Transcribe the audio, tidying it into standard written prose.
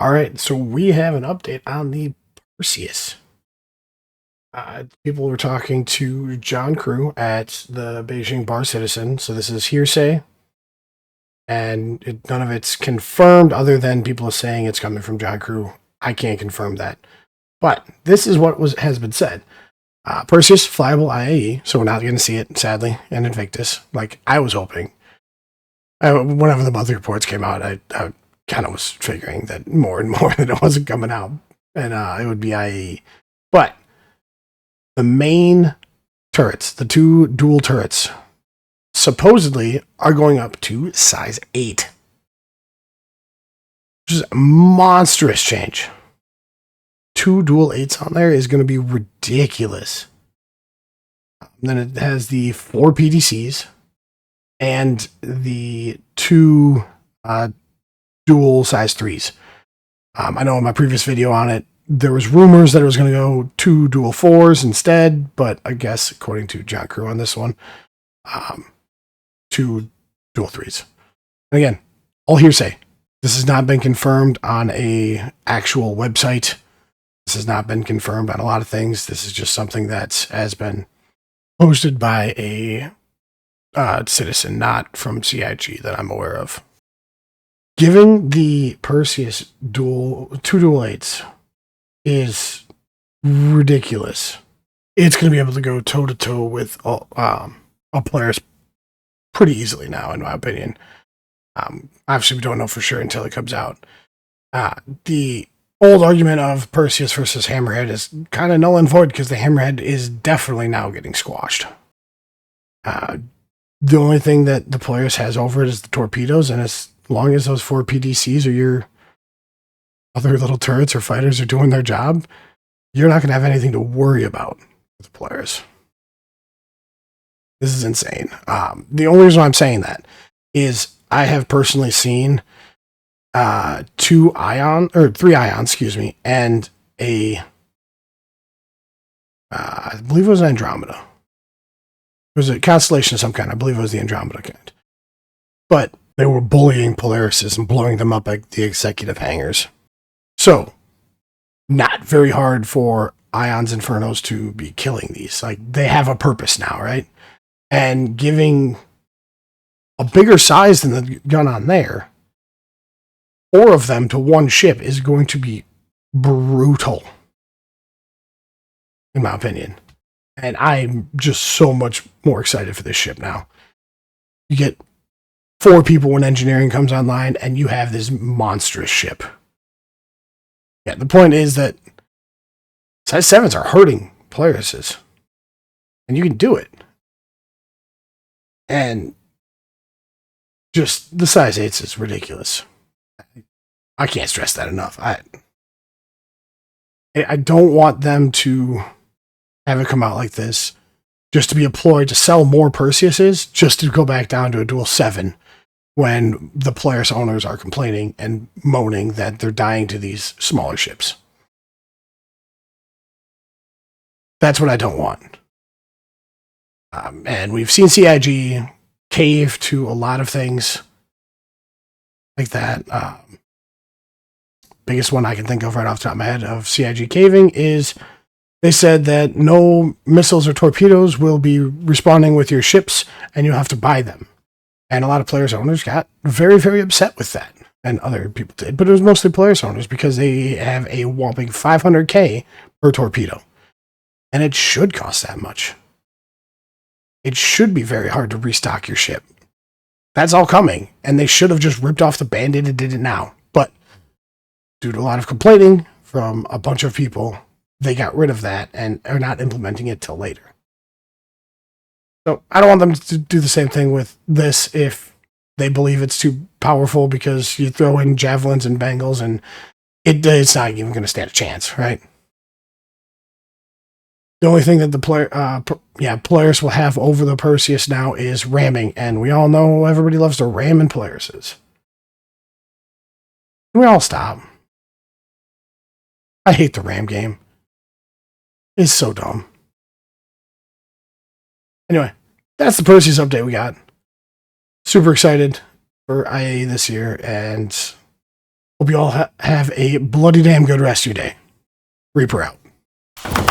All right, so we have an update on the Perseus. People were talking to John Crew at the Beijing Bar Citizen, so this is hearsay, and none of it's confirmed other than people are saying it's coming from John Crew. I can't confirm that, but this is what has been said. Perseus flyable IAE, so we're not going to see it, sadly, in Invictus, like I was hoping. Whenever the monthly reports came out, I kind of was figuring that more and more that it wasn't coming out, and it would be IAE. But the main turrets, the two dual turrets, supposedly are going up to size 8. Which is a monstrous change. 2 dual 8s on there is going to be ridiculous. Then it has the 4 PDCs and the 2 dual size 3s. I know in my previous video on it, there was rumors that it was going to go 2 dual 4s instead, but I guess according to John Crew on this one, 2 dual 3s. And again, all hearsay. This has not been confirmed on a actual website. This has not been confirmed on a lot of things. This is just something that has been posted by a citizen, not from CIG that I'm aware of. Giving the Perseus 2 dual 8s is ridiculous. It's going to be able to go toe-to-toe with all players pretty easily now, in my opinion. Obviously, we don't know for sure until it comes out. The old argument of Perseus versus Hammerhead is kind of null and void because the Hammerhead is definitely now getting squashed. The only thing that the Polaris has over it is the torpedoes, and as long as those 4 PDCs or your other little turrets or fighters are doing their job, you're not going to have anything to worry about with the Polaris. This is insane. The only reason why I'm saying that is I have personally seen 3 ions, and I believe it was an Andromeda. It was a constellation of some kind. I believe it was the Andromeda kind. But they were bullying Polarises and blowing them up like the executive hangars. So, not very hard for Ions Infernos to be killing these. Like, they have a purpose now, right? And giving a bigger size than the gun on there, 4 of them to one ship is going to be brutal, in my opinion. And I'm just so much more excited for this ship now. You get 4 people when engineering comes online, and you have this monstrous ship. Yeah, the point is that size 7s are hurting Polarises. And you can do it. And just the size 8s is ridiculous. I can't stress that enough. I don't want them to have it come out like this just to be a ploy to sell more Perseuses, just to go back down to a dual 7 when the Polaris owners are complaining and moaning that they're dying to these smaller ships. That's what I don't want. And we've seen CIG cave to a lot of things like that. Biggest one I can think of right off the top of my head of CIG caving is they said that no missiles or torpedoes will be responding with your ships, and you'll have to buy them. And a lot of Polaris owners got very, very upset with that. And other people did, but it was mostly Polaris owners because they have a whopping 500K per torpedo. And it should cost that much. It should be very hard to restock your ship. That's all coming, and they should have just ripped off the Band-Aid and did it now. But due to a lot of complaining from a bunch of people, they got rid of that and are not implementing it till later. So I don't want them to do the same thing with this if they believe it's too powerful because you throw in javelins and bangles and it's not even going to stand a chance, right? The only thing that the Polaris will have over the Perseus now is ramming, and we all know everybody loves to ram in Polarises. Can we all stop? I hate the ram game. It's so dumb. Anyway, that's the Perseus update we got. Super excited for IA this year, and Hope you all have a bloody damn good rest of your day. Reaper out.